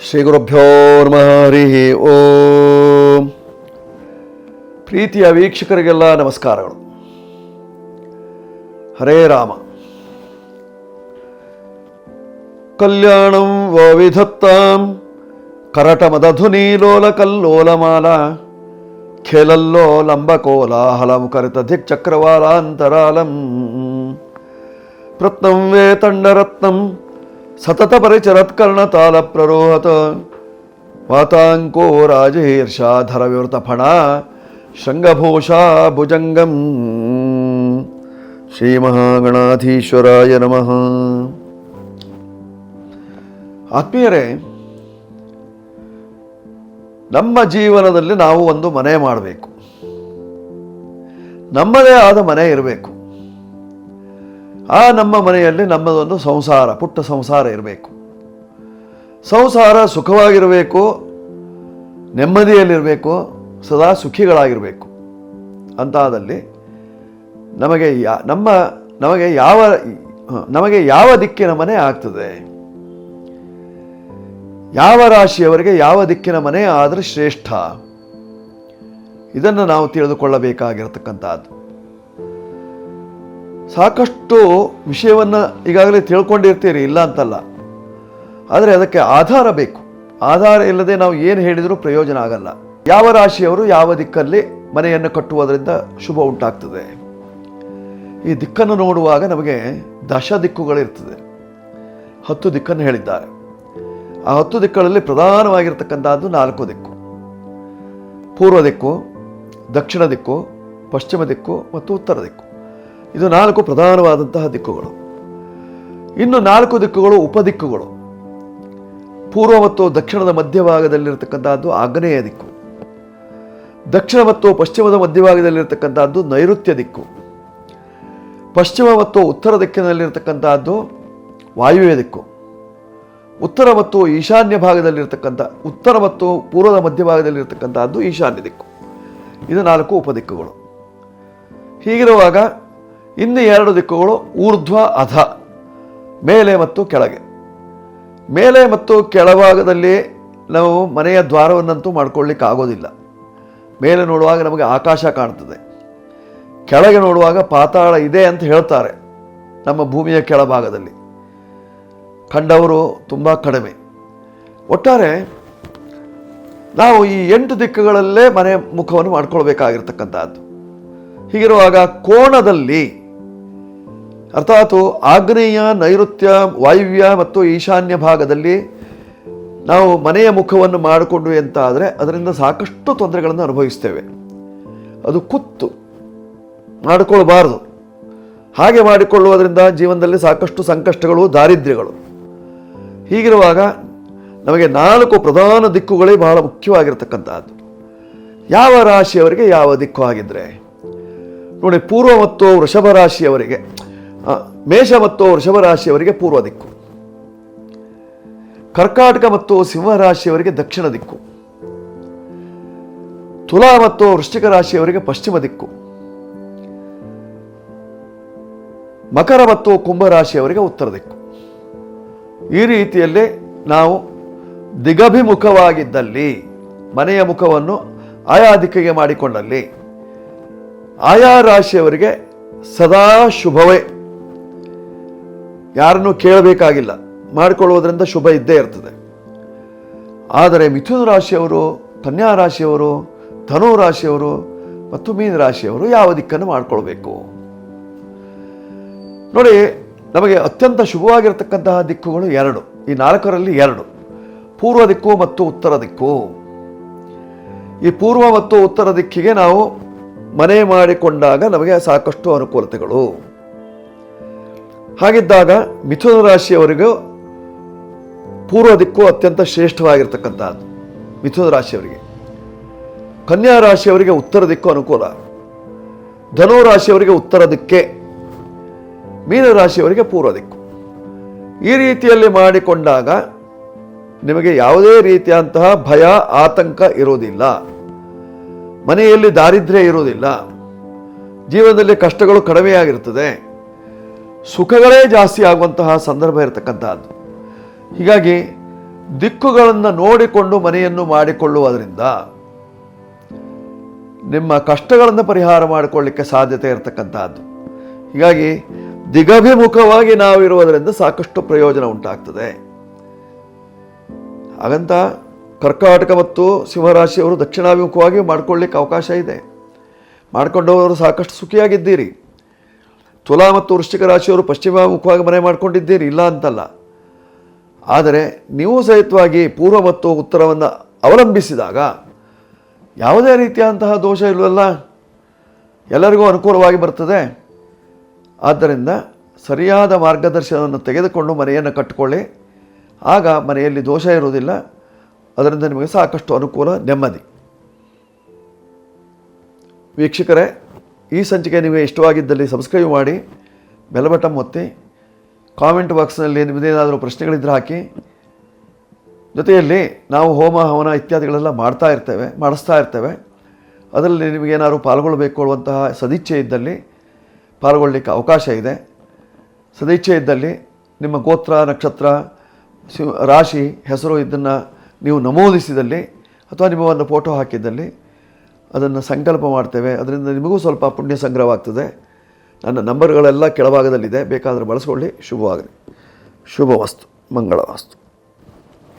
ಶ್ರೀ ಗುರುಭ್ಯೋ ನಮಃ ಹರಿ ಓಂ. ಪ್ರೀತಿಯ ವೀಕ್ಷಕರಿಗೆಲ್ಲ ನಮಸ್ಕಾರಗಳು. ಹರೇ ರಾಮ. ಕಲ್ಯಾಣಂ ವವಿಧತ್ತಾಂ ಕರಟಮದಧುನಿ ಲೋಲ ಕಲ್ಲೋಲಮಾಲ ಖೇಲಲ್ಲೋ ಲಂಬಕೋಲಾಹಲಂ ಕರಿತ ದಿಕ್ ಚಕ್ರವಾಲಾಂತರಾಲಂ ಪ್ರತ್ನಂ ವೇತಂಡರತ್ನಂ ಸತತ ಪರಿಚರತ್ಕರ್ಣತಾಲ ಪ್ರರೋಹತ ವಾತಾಂಕೋ ರಾಜಹೀರ್ಷಾಧರ ವಿವೃತ ಫಣ ಶೃಂಗಭೂಷಾ ಭುಜಂಗಂ. ಶ್ರೀ ಮಹಾಗಣಾಧೀಶ್ವರಾಯ ನಮಃ. ಆತ್ಮೀಯರೇ, ನಮ್ಮ ಜೀವನದಲ್ಲಿ ನಾವು ಒಂದು ಮನೆ ಮಾಡಬೇಕು. ನಮ್ಮದೇ ಆದ ಮನೆ ಇರಬೇಕು. ಆ ನಮ್ಮ ಮನೆಯಲ್ಲಿ ನಮ್ಮದೊಂದು ಸಂಸಾರ, ಪುಟ್ಟ ಸಂಸಾರ ಇರಬೇಕು. ಸಂಸಾರ ಸುಖವಾಗಿರಬೇಕು, ನೆಮ್ಮದಿಯಲ್ಲಿರಬೇಕು, ಸದಾ ಸುಖಿಗಳಾಗಿರಬೇಕು. ಅಂತಾದಲ್ಲಿ ನಮಗೆ ಯಾವ ದಿಕ್ಕಿನ ಮನೆ ಆಗ್ತದೆ, ಯಾವ ರಾಶಿಯವರಿಗೆ ಯಾವ ದಿಕ್ಕಿನ ಮನೆ ಆದರೆ ಶ್ರೇಷ್ಠ, ಇದನ್ನು ನಾವು ತಿಳಿದುಕೊಳ್ಳಬೇಕಾಗಿರತಕ್ಕಂಥದ್ದು. ಸಾಕಷ್ಟು ವಿಷಯವನ್ನು ಈಗಾಗಲೇ ತಿಳ್ಕೊಂಡಿರ್ತೀರಿ, ಇಲ್ಲ ಅಂತಲ್ಲ. ಆದರೆ ಅದಕ್ಕೆ ಆಧಾರ ಬೇಕು. ಆಧಾರ ಇಲ್ಲದೆ ನಾವು ಏನು ಹೇಳಿದರೂ ಪ್ರಯೋಜನ ಆಗಲ್ಲ. ಯಾವ ರಾಶಿಯವರು ಯಾವ ದಿಕ್ಕಲ್ಲಿ ಮನೆಯನ್ನು ಕಟ್ಟುವುದರಿಂದ ಶುಭ ಉಂಟಾಗ್ತದೆ. ಈ ದಿಕ್ಕನ್ನು ನೋಡುವಾಗ ನಮಗೆ ದಶ ದಿಕ್ಕುಗಳಿರ್ತದೆ. 10 ದಿಕ್ಕನ್ನು ಹೇಳಿದ್ದಾರೆ. ಆ 10 ದಿಕ್ಕುಗಳಲ್ಲಿ ಪ್ರಧಾನವಾಗಿರ್ತಕ್ಕಂಥದ್ದು 4 ದಿಕ್ಕು: ಪೂರ್ವ ದಿಕ್ಕು, ದಕ್ಷಿಣ ದಿಕ್ಕು, ಪಶ್ಚಿಮ ದಿಕ್ಕು ಮತ್ತು ಉತ್ತರ ದಿಕ್ಕು. ಇದು 4 ಪ್ರಧಾನವಾದಂತಹ ದಿಕ್ಕುಗಳು. ಇನ್ನು 4 ದಿಕ್ಕುಗಳು ಉಪದಿಕ್ಕುಗಳು. ಪೂರ್ವ ಮತ್ತು ದಕ್ಷಿಣದ ಮಧ್ಯಭಾಗದಲ್ಲಿರತಕ್ಕಂಥದ್ದು ಆಗ್ನೇಯ ದಿಕ್ಕು. ದಕ್ಷಿಣ ಮತ್ತು ಪಶ್ಚಿಮದ ಮಧ್ಯಭಾಗದಲ್ಲಿರತಕ್ಕಂಥದ್ದು ನೈಋತ್ಯ ದಿಕ್ಕು. ಪಶ್ಚಿಮ ಮತ್ತು ಉತ್ತರ ದಿಕ್ಕಿನಲ್ಲಿರತಕ್ಕಂಥದ್ದು ವಾಯುವ್ಯ ದಿಕ್ಕು. ಉತ್ತರ ಮತ್ತು ಈಶಾನ್ಯ ಉತ್ತರ ಮತ್ತು ಪೂರ್ವದ ಮಧ್ಯಭಾಗದಲ್ಲಿರತಕ್ಕಂಥದ್ದು ಈಶಾನ್ಯ ದಿಕ್ಕು. ಇದು 4 ಉಪದಿಕ್ಕುಗಳು. ಹೀಗಿರುವಾಗ ಇನ್ನು 2 ದಿಕ್ಕುಗಳು ಊರ್ಧ್ವ ಅಧ, ಮೇಲೆ ಮತ್ತು ಕೆಳಗೆ. ಮೇಲೆ ಮತ್ತು ಕೆಳಭಾಗದಲ್ಲಿ ನಾವು ಮನೆಯ ದ್ವಾರವನ್ನಂತೂ ಮಾಡ್ಕೊಳ್ಳಿಕ್ಕೆ ಆಗೋದಿಲ್ಲ. ಮೇಲೆ ನೋಡುವಾಗ ನಮಗೆ ಆಕಾಶ ಕಾಣ್ತದೆ, ಕೆಳಗೆ ನೋಡುವಾಗ ಪಾತಾಳ ಇದೆ ಅಂತ ಹೇಳ್ತಾರೆ. ನಮ್ಮ ಭೂಮಿಯ ಕೆಳಭಾಗದಲ್ಲಿ ಕಂಡವರು ತುಂಬ ಕಡಿಮೆ. ಒಟ್ಟಾರೆ ನಾವು ಈ 8 ದಿಕ್ಕುಗಳಲ್ಲೇ ಮನೆ ಮುಖವನ್ನು ಮಾಡ್ಕೊಳ್ಬೇಕಾಗಿರ್ತಕ್ಕಂಥದ್ದು. ಹೀಗಿರುವಾಗ ಕೋಣದಲ್ಲಿ, ಅರ್ಥಾತ್ ಆಗ್ನೇಯ, ನೈಋತ್ಯ, ವಾಯುವ್ಯ ಮತ್ತು ಈಶಾನ್ಯ ಭಾಗದಲ್ಲಿ ನಾವು ಮನೆಯ ಮುಖವನ್ನು ಮಾಡಿಕೊಂಡ್ವಿ ಅಂತ ಆದರೆ ಅದರಿಂದ ಸಾಕಷ್ಟು ತೊಂದರೆಗಳನ್ನು ಅನುಭವಿಸ್ತೇವೆ. ಅದು ಕುತ್ತು ಮಾಡಿಕೊಳ್ಬಾರ್ದು. ಹಾಗೆ ಮಾಡಿಕೊಳ್ಳುವುದರಿಂದ ಜೀವನದಲ್ಲಿ ಸಾಕಷ್ಟು ಸಂಕಷ್ಟಗಳು, ದಾರಿದ್ರ್ಯಗಳು. ಹೀಗಿರುವಾಗ ನಮಗೆ 4 ಪ್ರಧಾನ ದಿಕ್ಕುಗಳೇ ಬಹಳ ಮುಖ್ಯವಾಗಿರ್ತಕ್ಕಂಥದ್ದು. ಯಾವ ರಾಶಿಯವರಿಗೆ ಯಾವ ದಿಕ್ಕು ಆಗಿದ್ರೆ ನೋಡಿ, ಪೂರ್ವ ಮತ್ತು ವೃಷಭ ರಾಶಿಯವರಿಗೆ, ಮೇಷ ಮತ್ತು ವೃಷಭ ರಾಶಿಯವರಿಗೆ ಪೂರ್ವ ದಿಕ್ಕು. ಕರ್ಕಾಟಕ ಮತ್ತು ಸಿಂಹ ರಾಶಿಯವರಿಗೆ ದಕ್ಷಿಣ ದಿಕ್ಕು. ತುಲಾ ಮತ್ತು ವೃಶ್ಚಿಕ ರಾಶಿಯವರಿಗೆ ಪಶ್ಚಿಮ ದಿಕ್ಕು. ಮಕರ ಮತ್ತು ಕುಂಭ ರಾಶಿಯವರಿಗೆ ಉತ್ತರ ದಿಕ್ಕು. ಈ ರೀತಿಯಲ್ಲಿ ನಾವು ದಿಗಭಿಮುಖವಾಗಿದ್ದಲ್ಲಿ, ಮನೆಯ ಮುಖವನ್ನು ಆಯಾ ದಿಕ್ಕಿಗೆ ಮಾಡಿಕೊಂಡಲ್ಲಿ ಆಯಾ ರಾಶಿಯವರಿಗೆ ಸದಾ ಶುಭವೇ. ಯಾರನ್ನು ಕೇಳಬೇಕಾಗಿಲ್ಲ, ಮಾಡಿಕೊಳ್ಳುವುದರಿಂದ ಶುಭ ಇದ್ದೇ ಇರ್ತದೆ. ಆದರೆ ಮಿಥುನ ರಾಶಿಯವರು, ಕನ್ಯಾ ರಾಶಿಯವರು, ಧನು ರಾಶಿಯವರು ಮತ್ತು ಮೀನ ರಾಶಿಯವರು ಯಾವ ದಿಕ್ಕನ್ನು ಮಾಡಿಕೊಳ್ಬೇಕು ನೋಡಿ. ನಮಗೆ ಅತ್ಯಂತ ಶುಭವಾಗಿರತಕ್ಕಂತಹ ದಿಕ್ಕುಗಳು 2. ಈ 4ರಲ್ಲಿ 2: ಪೂರ್ವ ದಿಕ್ಕು ಮತ್ತು ಉತ್ತರ ದಿಕ್ಕು. ಈ ಪೂರ್ವ ಮತ್ತು ಉತ್ತರ ದಿಕ್ಕಿಗೆ ನಾವು ಮನೆ ಮಾಡಿಕೊಂಡಾಗ ನಮಗೆ ಸಾಕಷ್ಟು ಅನುಕೂಲತೆಗಳು. ಹಾಗಿದ್ದಾಗ ಮಿಥುನ ರಾಶಿಯವರಿಗೂ ಪೂರ್ವ ದಿಕ್ಕು ಅತ್ಯಂತ ಶ್ರೇಷ್ಠವಾಗಿರ್ತಕ್ಕಂಥದ್ದು ಮಿಥುನ ರಾಶಿಯವರಿಗೆ. ಕನ್ಯಾ ರಾಶಿಯವರಿಗೆ ಉತ್ತರ ದಿಕ್ಕು ಅನುಕೂಲ. ಧನು ರಾಶಿಯವರಿಗೆ ಉತ್ತರ ದಿಕ್ಕೆ, ಮೀನ ರಾಶಿಯವರಿಗೆ ಪೂರ್ವ ದಿಕ್ಕು. ಈ ರೀತಿಯಲ್ಲಿ ಮಾಡಿಕೊಂಡಾಗ ನಿಮಗೆ ಯಾವುದೇ ರೀತಿಯಂತಹ ಭಯ, ಆತಂಕ ಇರೋದಿಲ್ಲ. ಮನೆಯಲ್ಲಿ ದಾರಿದ್ರ್ಯ ಇರುವುದಿಲ್ಲ. ಜೀವನದಲ್ಲಿ ಕಷ್ಟಗಳು ಕಡಿಮೆಯಾಗಿರ್ತದೆ. ಸುಖಗಳೇ ಜಾಸ್ತಿ ಆಗುವಂತಹ ಸಂದರ್ಭ ಇರತಕ್ಕಂಥದ್ದು. ಹೀಗಾಗಿ ದಿಕ್ಕುಗಳನ್ನು ನೋಡಿಕೊಂಡು ಮನೆಯನ್ನು ಮಾಡಿಕೊಳ್ಳುವುದರಿಂದ ನಿಮ್ಮ ಕಷ್ಟಗಳನ್ನು ಪರಿಹಾರ ಮಾಡಿಕೊಳ್ಳಿಕ್ಕೆ ಸಾಧ್ಯತೆ ಇರತಕ್ಕಂತಹದ್ದು. ಹೀಗಾಗಿ ದಿಗಭಿಮುಖವಾಗಿ ನಾವಿರುವುದರಿಂದ ಸಾಕಷ್ಟು ಪ್ರಯೋಜನ ಉಂಟಾಗ್ತದೆ. ಹಾಗಂತ ಕರ್ಕಾಟಕ ಮತ್ತು ಸಿಂಹರಾಶಿಯವರು ದಕ್ಷಿಣಾಭಿಮುಖವಾಗಿ ಮಾಡಿಕೊಳ್ಳಿಕ್ಕೆ ಅವಕಾಶ ಇದೆ. ಮಾಡಿಕೊಂಡವರು ಸಾಕಷ್ಟು ಸುಖಿಯಾಗಿದ್ದೀರಿ. ತುಲಾ ಮತ್ತು ವೃಶ್ಚಿಕ ರಾಶಿಯವರು ಪಶ್ಚಿಮಾಭಿಮುಖವಾಗಿ ಮನೆ ಮಾಡಿಕೊಂಡಿದ್ದೀರಿ, ಇಲ್ಲ ಅಂತಲ್ಲ. ಆದರೆ ನೀವು ಸಹಿತವಾಗಿ ಪೂರ್ವ ಮತ್ತು ಉತ್ತರವನ್ನು ಅವಲಂಬಿಸಿದಾಗ ಯಾವುದೇ ರೀತಿಯಾದಂತಹ ದೋಷ ಇಲ್ಲವಲ್ಲ, ಎಲ್ಲರಿಗೂ ಅನುಕೂಲವಾಗಿ ಬರ್ತದೆ. ಆದ್ದರಿಂದ ಸರಿಯಾದ ಮಾರ್ಗದರ್ಶನವನ್ನು ತೆಗೆದುಕೊಂಡು ಮನೆಯನ್ನು ಕಟ್ಟಿಕೊಳ್ಳಿ. ಆಗ ಮನೆಯಲ್ಲಿ ದೋಷ ಇರುವುದಿಲ್ಲ. ಅದರಿಂದ ನಿಮಗೆ ಸಾಕಷ್ಟು ಅನುಕೂಲ, ನೆಮ್ಮದಿ. ವೀಕ್ಷಕರೇ, ಈ ಸಂಚಿಕೆ ನಿಮಗೆ ಇಷ್ಟವಾಗಿದ್ದಲ್ಲಿ ಸಬ್ಸ್ಕ್ರೈಬ್ ಮಾಡಿ, ಬೆಲ್ ಬಟನ್ ಒತ್ತಿ, ಕಾಮೆಂಟ್ ಬಾಕ್ಸ್ನಲ್ಲಿ ನಿಮ್ಮದೇನಾದರೂ ಪ್ರಶ್ನೆಗಳಿದ್ದರೆ ಹಾಕಿ. ಜೊತೆಯಲ್ಲಿ ನಾವು ಹೋಮ ಹವನ ಇತ್ಯಾದಿಗಳೆಲ್ಲ ಮಾಡಿಸ್ತಾ ಇರ್ತೇವೆ. ಅದರಲ್ಲಿ ನಿಮಗೇನಾದ್ರು ಪಾಲ್ಗೊಳ್ಳಬೇಕು ಅನ್ನುವಂತಹ ಸದಿಚ್ಛೆ ಇದ್ದಲ್ಲಿ ಪಾಲ್ಗೊಳ್ಳಲಿಕ್ಕೆ ಅವಕಾಶ ಇದೆ. ಸದಿಚ್ಛೆ ಇದ್ದಲ್ಲಿ ನಿಮ್ಮ ಗೋತ್ರ, ನಕ್ಷತ್ರ, ರಾಶಿ, ಹೆಸರು ಇದನ್ನು ನೀವು ನಮೂದಿಸಿದಲ್ಲಿ ಅಥವಾ ನಿಮ್ಮ ಒಂದು ಫೋಟೋ ಹಾಕಿದ್ದಲ್ಲಿ ಅದನ್ನು ಸಂಕಲ್ಪ ಮಾಡ್ತೇವೆ. ಅದರಿಂದ ನಿಮಗೂ ಸ್ವಲ್ಪ ಪುಣ್ಯ ಸಂಗ್ರಹವಾಗ್ತದೆ. ನನ್ನ ನಂಬರ್ಗಳೆಲ್ಲ ಕೆಳಭಾಗದಲ್ಲಿದೆ, ಬೇಕಾದರೆ ಬಳಸ್ಕೊಳ್ಳಿ. ಶುಭವಾಗಲಿ. ಶುಭವಸ್ತು, ಮಂಗಳವಾಸ್ತು.